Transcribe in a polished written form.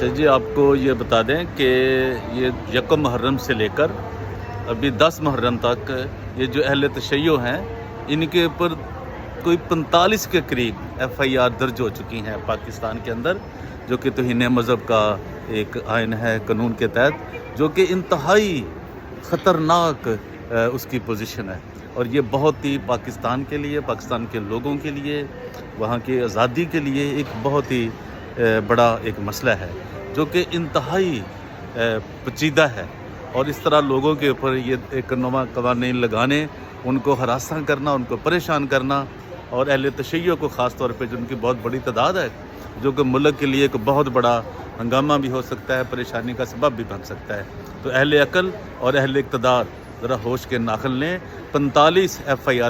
اچھا جی، آپ کو یہ بتا دیں کہ یہ 1 محرم سے لے کر ابھی 10 محرم تک یہ جو اہل تشیع ہیں ان کے اوپر کوئی 45 کے قریب FIR درج ہو چکی ہیں پاکستان کے اندر، جو کہ توہین مذہب کا ایک آئین ہے قانون کے تحت، جو کہ انتہائی خطرناک اس کی پوزیشن ہے، اور یہ بہت ہی پاکستان کے لیے، پاکستان کے لوگوں کے لیے، وہاں کی آزادی کے لیے ایک بہت ہی بڑا ایک مسئلہ ہے، جو کہ انتہائی پیچیدہ ہے۔ اور اس طرح لوگوں کے اوپر یہ ایک نواں قوانین لگانے، ان کو ہراساں کرنا، ان کو پریشان کرنا، اور اہل تشیع کو خاص طور پہ جن کی بہت بڑی تعداد ہے، جو کہ ملک کے لیے ایک بہت بڑا ہنگامہ بھی ہو سکتا ہے، پریشانی کا سبب بھی بن سکتا ہے۔ تو اہل عقل اور اہل اقتدار ذرا ہوش کے ناخن لیں۔ 45 FIR